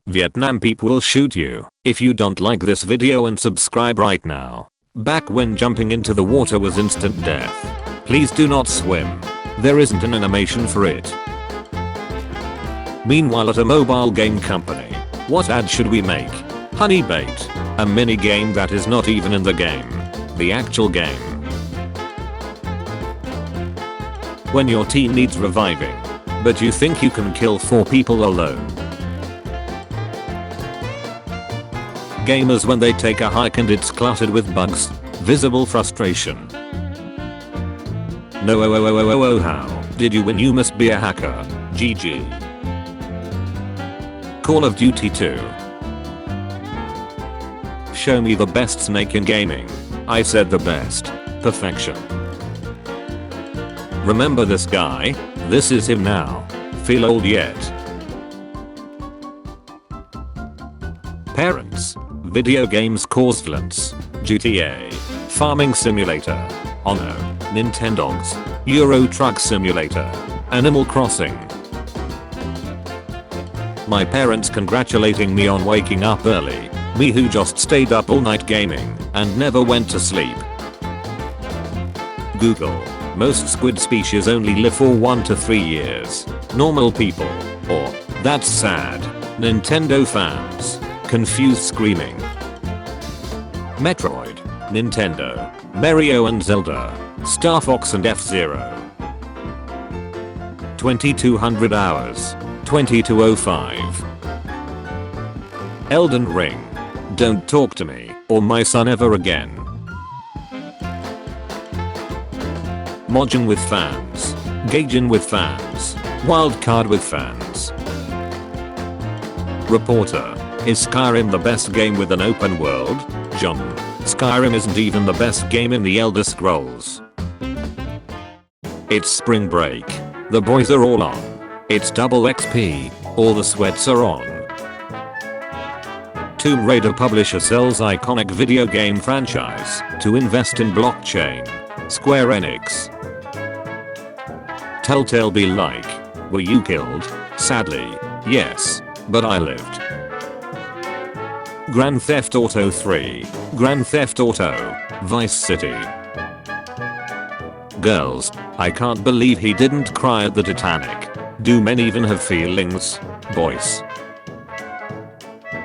Vietnam people will shoot you if you don't like this video and subscribe right now. Back when jumping into the water was instant death. Please do not swim. There isn't an animation for it. Meanwhile at a mobile game company, what ad should we make? Honey bait. A mini game that is not even in the game. The actual game. When your team needs reviving, but you think you can kill 4 people alone. Gamers when they take a hike and it's cluttered with bugs. Visible frustration. No how did you win? You must be a hacker. GG. Call of Duty 2. Show me the best snake in gaming. I said the best. Perfection. Remember this guy? This is him now. Feel old yet? Parents. Video games cause violence. GTA. Farming Simulator. Ono. Nintendogs. Euro Truck Simulator. Animal Crossing. My parents congratulating me on waking up early. Me who just stayed up all night gaming and never went to sleep. Google. Most squid species only live for 1 to 3 years. Normal people. Or, that's sad. Nintendo fans. Confused screaming. Metroid. Nintendo. Mario and Zelda. Star Fox and F-Zero. 2200 hours. 2205. Elden Ring. Don't talk to me or my son ever again. Mojin with fans. Gaijin with fans. Wildcard with fans. Reporter. Is Skyrim the best game with an open world? John. Skyrim isn't even the best game in the Elder Scrolls. It's spring break. The boys are all on. It's double XP. All the sweats are on. Tomb Raider publisher sells iconic video game franchise to invest in blockchain. Square Enix. Telltale be like, were you killed? Sadly, yes, but I lived. Grand Theft Auto 3, Grand Theft Auto, Vice City. Girls, I can't believe he didn't cry at the Titanic. Do men even have feelings? Boys.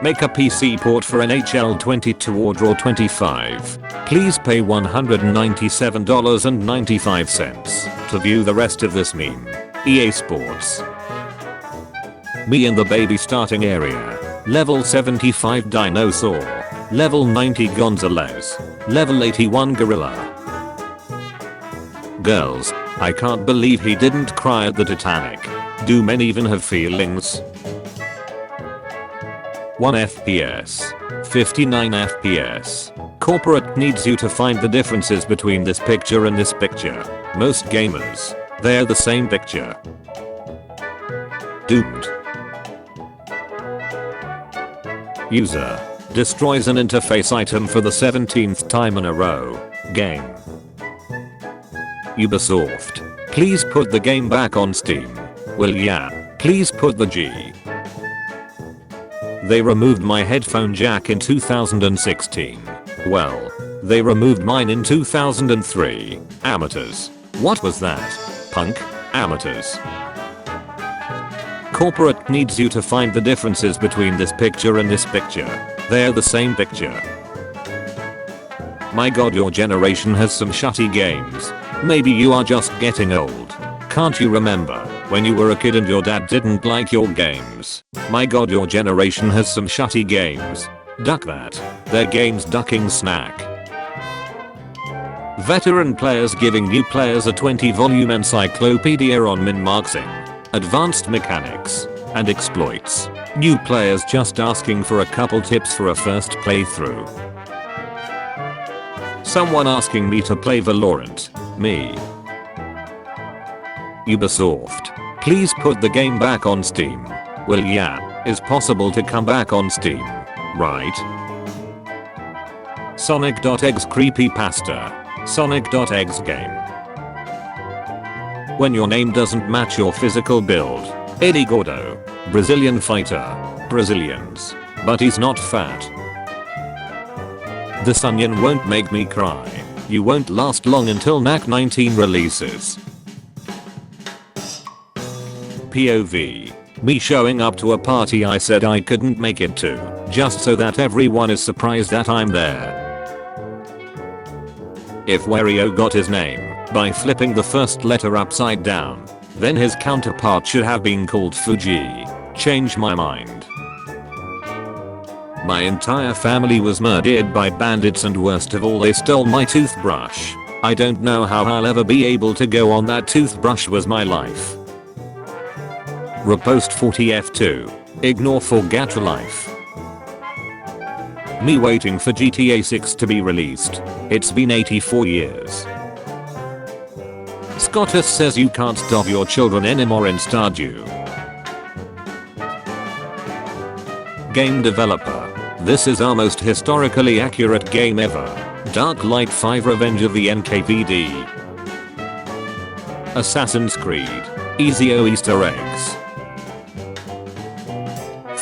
Make a PC port for NHL 22 or Draw 25. Please pay $197.95 to view the rest of this meme. EA Sports. Me in the baby starting area. Level 75 Dinosaur. Level 90 Gonzalez. Level 81 Gorilla. Girls, I can't believe he didn't cry at the Titanic. Do men even have feelings? 1 FPS. 59 FPS. Corporate needs you to find the differences between this picture and this picture. Most gamers, they're the same picture. Doomed. User. Destroys an interface item for the 17th time in a row. Game. Ubisoft. Please put the game back on Steam. Well yeah, please put the G. They removed my headphone jack in 2016. Well, they removed mine in 2003. Amateurs. What was that? Punk? Amateurs. Corporate needs you to find the differences between this picture and this picture. They're the same picture. My god, your generation has some shitty games. Maybe you are just getting old. Can't you remember when you were a kid and your dad didn't like your games? My god, your generation has some shitty games. Duck that. They're games ducking snack. Veteran players giving new players a 20-volume encyclopedia on min-maxing, advanced mechanics, and exploits. New players just asking for a couple tips for a first playthrough. Someone asking me to play Valorant. Me. Ubisoft. Please put the game back on Steam. Well yeah, it's possible to come back on Steam. Right? Sonic.exe creepypasta. Sonic.exe game. When your name doesn't match your physical build. Eddie Gordo. Brazilian fighter. Brazilians. But he's not fat. This onion won't make me cry. You won't last long until NAC 19 releases. POV. Me showing up to a party I said I couldn't make it to, just so that everyone is surprised that I'm there. If Wario got his name by flipping the first letter upside down, then his counterpart should have been called Fuji. Change my mind. My entire family was murdered by bandits and worst of all they stole my toothbrush. I don't know how I'll ever be able to go on. That toothbrush was my life. Repost 40F2. Ignore forget life. Me waiting for GTA 6 to be released. It's been 84 years. Scottus says you can't starve your children anymore in Stardew. Game developer. This is our most historically accurate game ever. Dark Light 5 Revenge of the NKVD. Assassin's Creed. Easy-o Easter eggs.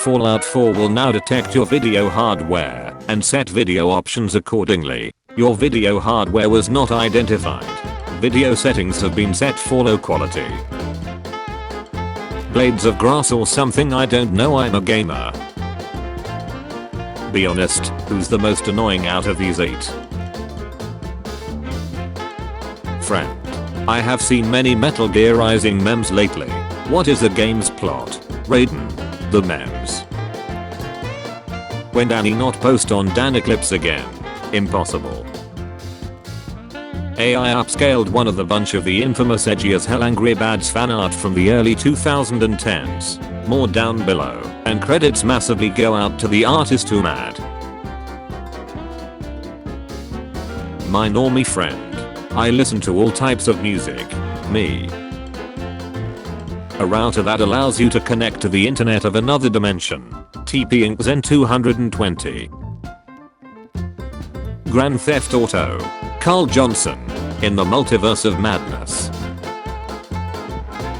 Fallout 4 will now detect your video hardware and set video options accordingly. Your video hardware was not identified. Video settings have been set for low quality. Blades of Grass or something, I don't know, I'm a gamer. Be honest, who's the most annoying out of these 8? Friend. I have seen many Metal Gear Rising memes lately. What is the game's plot? Raiden. The memes. When Danny not post on Dan Eclipse again? Impossible. AI upscaled one of the bunch of the infamous edgy as hell Angry Birds fan art from the early 2010s. More down below, and credits massively go out to the artist who mad. My normie friend. I listen to all types of music. Me. A router that allows you to connect to the internet of another dimension. TP Inc. Zen 220. Grand Theft Auto. Carl Johnson. In the Multiverse of Madness.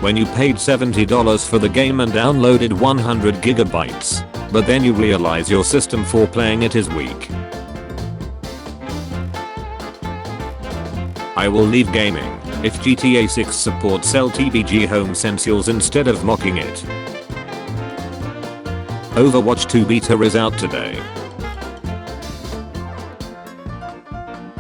When you paid $70 for the game and downloaded 100 gigabytes, but then you realize your system for playing it is weak. I will leave gaming if GTA 6 supports LTBG home sensuals instead of mocking it. Overwatch 2 beta is out today.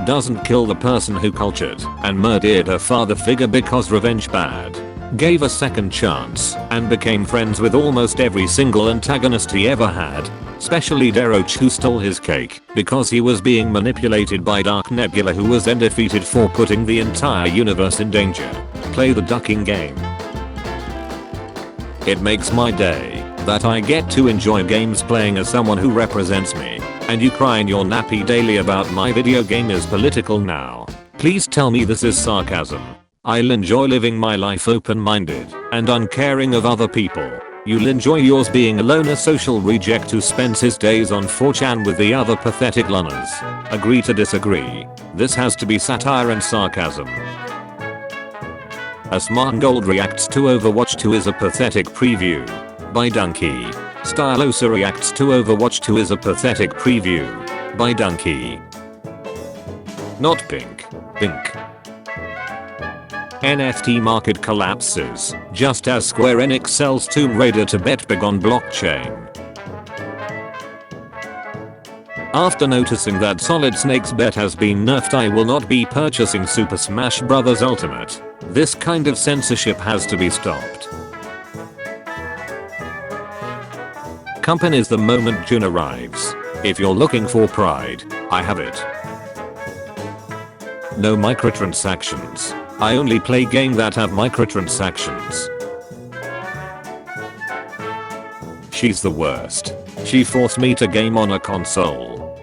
Doesn't kill the person who cultured and murdered her father figure because revenge bad. Gave a second chance and became friends with almost every single antagonist he ever had, especially Deroach, who stole his cake because he was being manipulated by Dark Nebula, who was then defeated for putting the entire universe in danger. Play the ducking game. It makes my day that I get to enjoy games playing as someone who represents me, and you cry in your nappy daily about my video game is political now. Please tell me this is sarcasm. I'll enjoy living my life open-minded and uncaring of other people. You'll enjoy yours being a loner social reject who spends his days on 4chan with the other pathetic loners. Agree to disagree. This has to be satire and sarcasm. Asmongold reacts to Overwatch 2 is a pathetic preview. By Donkey. Stylosa reacts to Overwatch 2 is a pathetic preview. By Donkey. Not pink. Pink. NFT market collapses just as Square Enix sells Tomb Raider to BetBig on blockchain. After noticing that Solid Snake's bet has been nerfed, I will not be purchasing Super Smash Bros. Ultimate. This kind of censorship has to be stopped. Companies the moment June arrives. If you're looking for pride, I have it. No microtransactions. I only play games that have microtransactions. She's the worst. She forced me to game on a console.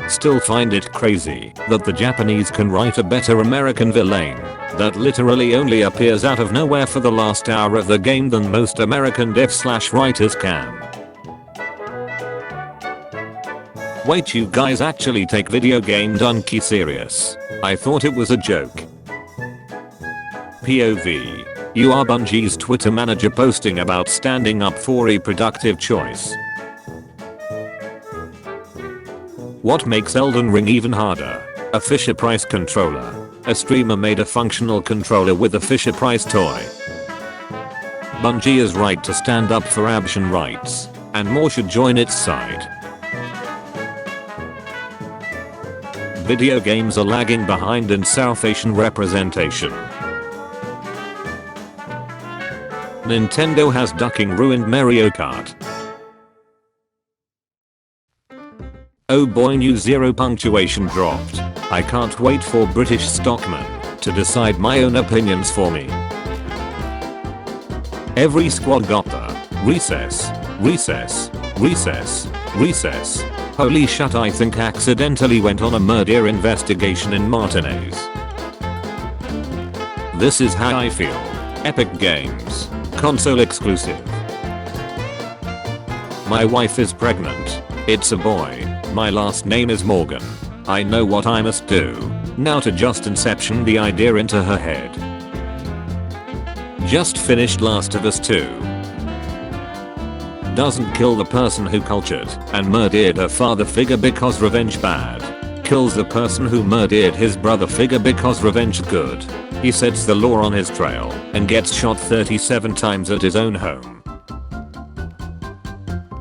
Still find it crazy that the Japanese can write a better American villain that literally only appears out of nowhere for the last hour of the game than most American devs/writers can. Wait, you guys actually take video game Donkey serious? I thought it was a joke. POV. You are Bungie's Twitter manager posting about standing up for reproductive choice. What makes Elden Ring even harder? A Fisher-Price controller. A streamer made a functional controller with a Fisher-Price toy. Bungie is right to stand up for abortion rights, and more should join its side. Video games are lagging behind in South Asian representation. Nintendo has ducking ruined Mario Kart. Oh boy, new zero punctuation dropped. I can't wait for British stockmen to decide my own opinions for me. Every squad got the recess, recess, recess, recess. Holy shit, I think accidentally went on a murder investigation in Martinez. This is how I feel. Epic Games. Console exclusive. My wife is pregnant. It's a boy. My last name is Morgan. I know what I must do now to just inception the idea into her head. Just finished Last of Us 2. Doesn't kill the person who cultured and murdered her father figure because revenge bad. Kills the person who murdered his brother figure because revenge good. He sets the law on his trail and gets shot 37 times at his own home.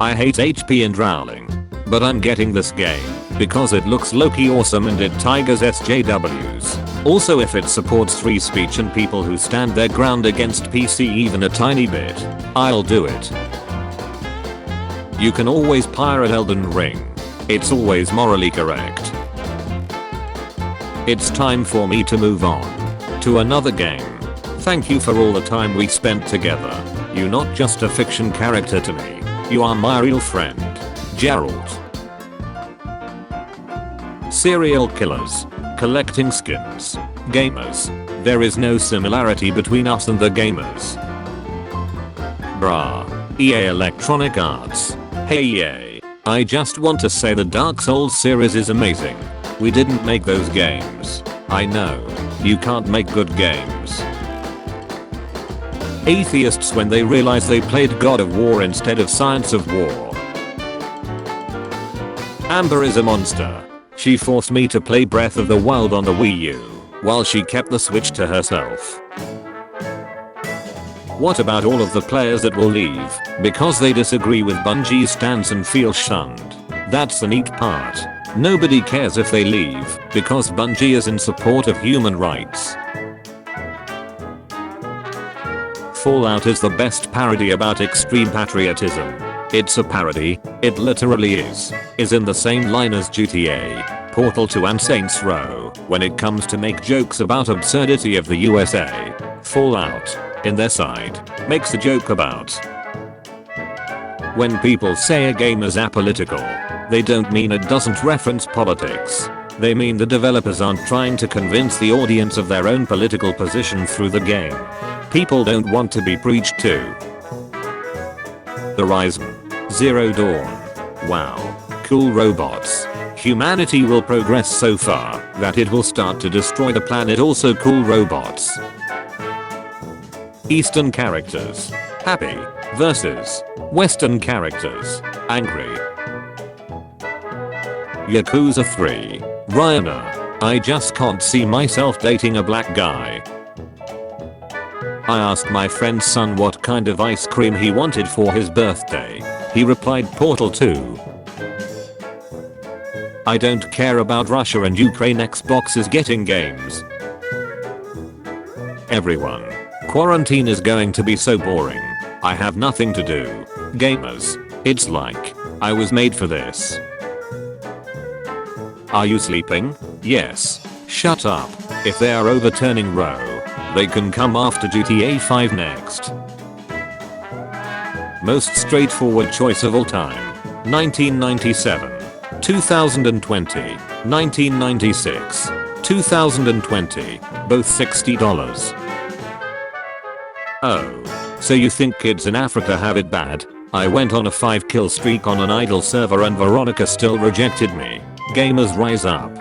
I hate HP and Rowling, but I'm getting this game because it looks low-key awesome and it tigers SJWs. Also, if it supports free speech and people who stand their ground against PC even a tiny bit, I'll do it. You can always pirate Elden Ring. It's always morally correct. It's time for me to move on to another game. Thank you for all the time we spent together. You're not just a fiction character to me. You are my real friend, Gerald. Serial killers. Collecting skins. Gamers. There is no similarity between us and the gamers. Brah. EA Electronic Arts. Hey EA. I just want to say the Dark Souls series is amazing. We didn't make those games. I know. You can't make good games. Atheists when they realize they played God of War instead of Science of War. Amber is a monster. She forced me to play Breath of the Wild on the Wii U, while she kept the Switch to herself. What about all of the players that will leave because they disagree with Bungie's stance and feel shunned? That's the neat part. Nobody cares if they leave because Bungie is in support of human rights. Fallout is the best parody about extreme patriotism. It's a parody, it literally is in the same line as GTA, Portal 2 and Saints Row when it comes to make jokes about absurdity of the USA. Fallout, in their side, makes a joke about. When people say a game is apolitical, they don't mean it doesn't reference politics. They mean the developers aren't trying to convince the audience of their own political position through the game. People don't want to be preached to. Horizon Zero Dawn. Wow. Cool robots. Humanity will progress so far that it will start to destroy the planet. Also cool robots. Eastern characters. Happy versus Western characters. Angry. Yakuza 3. Ryana. I just can't see myself dating a black guy. I asked my friend's son what kind of ice cream he wanted for his birthday. He replied Portal 2. I don't care about Russia and Ukraine. Xbox is getting games. Everyone. Quarantine is going to be so boring. I have nothing to do. Gamers. It's like I was made for this. Are you sleeping? Yes. Shut up. If they are overturning Roe, they can come after GTA 5 next. Most straightforward choice of all time. 1997. 2020. 1996. 2020. Both $60. Oh. So you think kids in Africa have it bad? I went on a 5-kill streak on an idle server and Veronica still rejected me. Gamers rise up.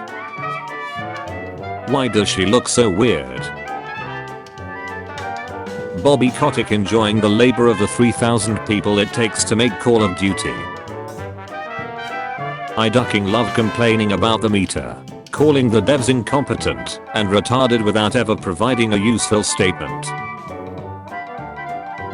Why does she look so weird? Bobby Kotick enjoying the labor of the 3,000 people it takes to make Call of Duty. I ducking love complaining about the meter, calling the devs incompetent and retarded without ever providing a useful statement.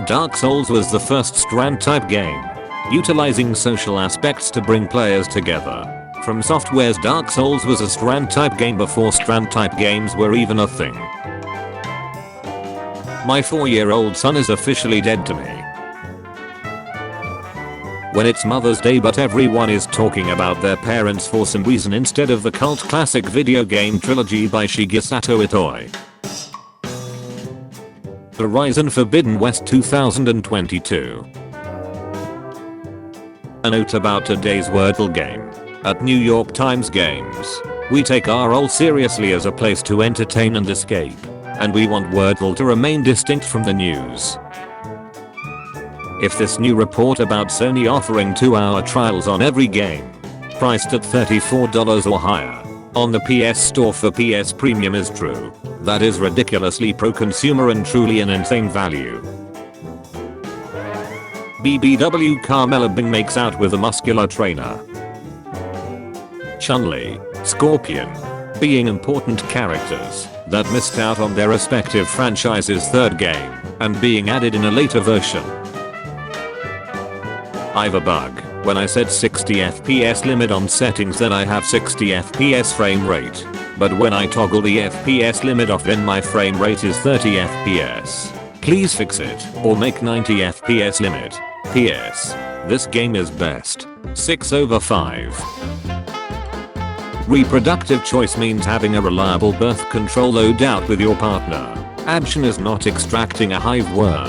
Dark Souls was the first Strand type game, utilizing social aspects to bring players together. From Software's Dark Souls was a Strand type game before Strand type games were even a thing. My 4-year-old son is officially dead to me. When it's Mother's Day but everyone is talking about their parents for some reason instead of the cult classic video game Trilogy by Shigesato Itoi. Horizon Forbidden West 2022. A note about today's Wordle game. At New York Times Games, we take our role seriously as a place to entertain and escape, and we want Wordle to remain distinct from the news. If this new report about Sony offering 2-hour trials on every game, priced at $34 or higher, on the PS Store for PS Premium is true, that is ridiculously pro-consumer and truly an insane value. BBW Carmella Bing makes out with a muscular trainer. Chun-Li, Scorpion, being important characters that missed out on their respective franchise's third game and being added in a later version. I've a bug. When I set 60 FPS limit on settings then I have 60 FPS frame rate. But when I toggle the FPS limit off then my frame rate is 30 FPS. Please fix it or make 90 FPS limit. PS. This game is best. 6/5. Reproductive choice means having a reliable birth control loadout with your partner. Action is not extracting a hive worm.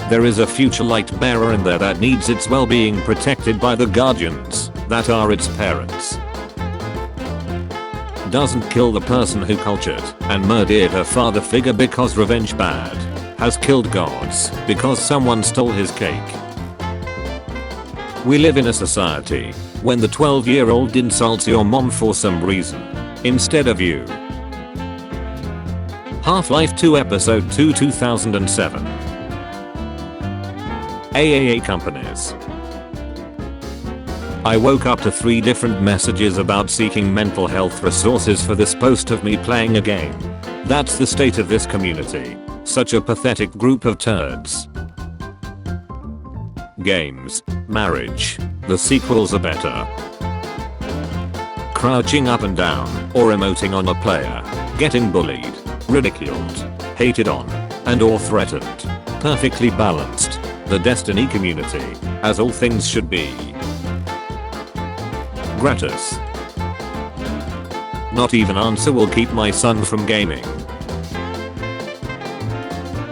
There is a future light bearer in there that needs its well-being protected by the guardians that are its parents. Doesn't kill the person who cultured and murdered her father figure because revenge bad. Has killed gods because someone stole his cake. We live in a society when the 12-year-old insults your mom for some reason instead of you. Half-Life 2 Episode 2 2007. AAA companies. I woke up to 3 different messages about seeking mental health resources for this post of me playing a game. That's the state of this community. Such a pathetic group of turds. Games. Marriage. The sequels are better. Crouching up and down or emoting on a player. Getting bullied. Ridiculed. Hated on. And or threatened. Perfectly balanced. The Destiny community. As all things should be. Gratis. Not even answer will keep my son from gaming.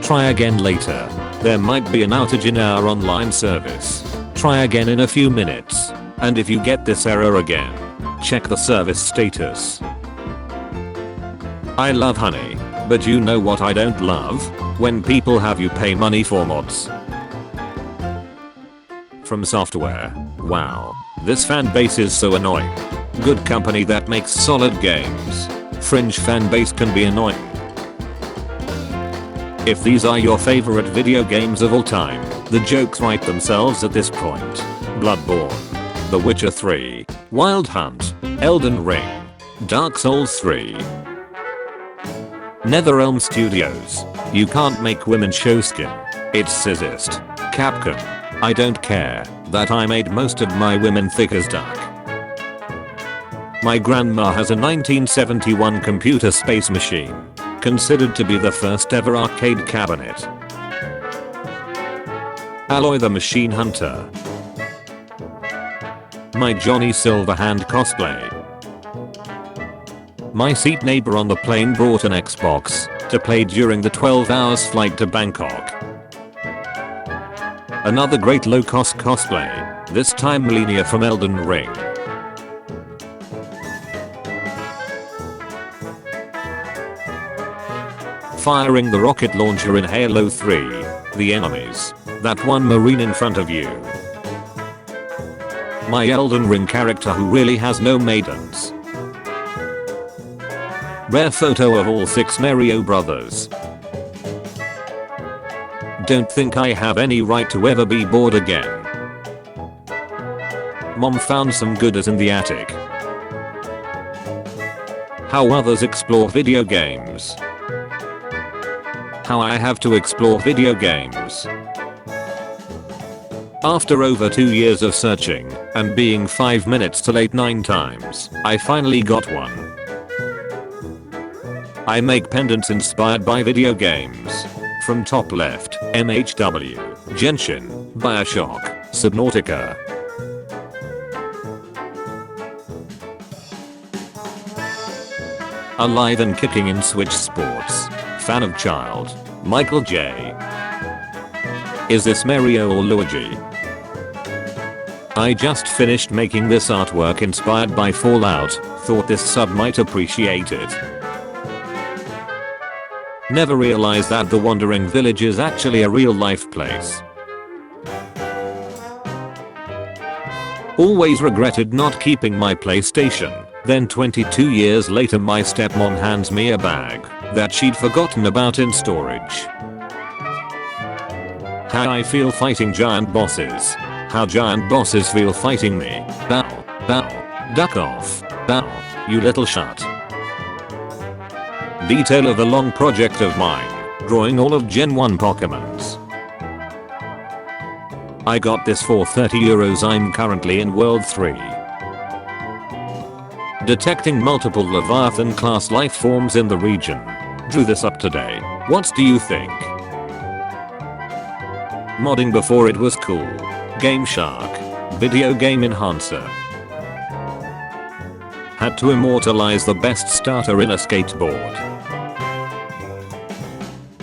Try again later. There might be an outage in our online service. Try again in a few minutes. And if you get this error again, check the service status. I love honey, but you know what I don't love? When people have you pay money for mods. From Software. Wow. This fan base is so annoying. Good company that makes solid games. Fringe fan base can be annoying. If these are your favorite video games of all time, the jokes write themselves at this point. Bloodborne, The Witcher 3, Wild Hunt, Elden Ring, Dark Souls 3. NetherRealm Studios. You can't make women show skin. It's sexist. Capcom. I don't care that I made most of my women thick as duck. My grandma has a 1971 computer space machine, considered to be the first ever arcade cabinet. Aloy the Machine Hunter. My Johnny Silverhand cosplay. My seat neighbor on the plane brought an Xbox to play during the 12 hours flight to Bangkok. Another great low-cost cosplay, this time Melania from Elden Ring. Firing the rocket launcher in Halo 3, the enemies, that one marine in front of you. My Elden Ring character who really has no maidens. Rare photo of all 6 Mario brothers. Don't think I have any right to ever be bored again. Mom found some goodies in the attic. How others explore video games. How I have to explore video games. After over 2 years of searching and being 5 minutes too late 9 times, I finally got one. I make pendants inspired by video games. From top left, MHW, Genshin, Bioshock, Subnautica. Alive and kicking in Switch Sports. Fan of Child. Michael J. Is this Mario or Luigi? I just finished making this artwork inspired by Fallout, thought this sub might appreciate it. Never realized that the Wandering Village is actually a real life place. Always regretted not keeping my PlayStation. Then 22 years later my stepmom hands me a bag that she'd forgotten about in storage. How I feel fighting giant bosses. How giant bosses feel fighting me. Bow, bow, duck off, bow, you little shut. Detail of a long project of mine, drawing all of Gen 1 Pokemons. I got this for €30. I'm currently in World 3. Detecting multiple Leviathan class life forms in the region. Drew this up today. What do you think? Modding before it was cool. Game Shark. Video game enhancer. Had to immortalize the best starter in a skateboard.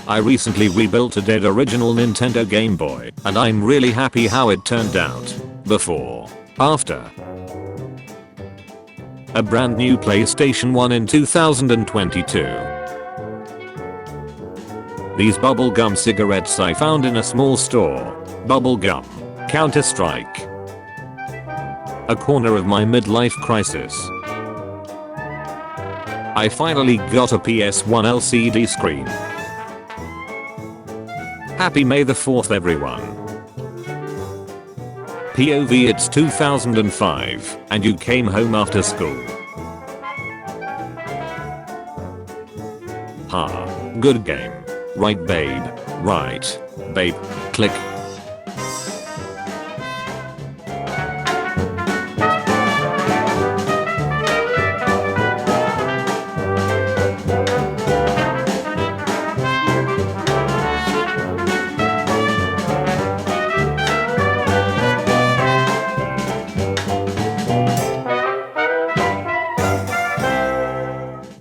I recently rebuilt a dead original Nintendo Game Boy and I'm really happy how it turned out. Before. After. A brand new PlayStation 1 in 2022. These bubblegum cigarettes I found in a small store. Bubblegum. Counter-Strike. A corner of my midlife crisis. I finally got a PS1 LCD screen. Happy May the 4th everyone. POV it's 2005 and you came home after school. Ha. Good game. Right babe. Right. Babe. Click.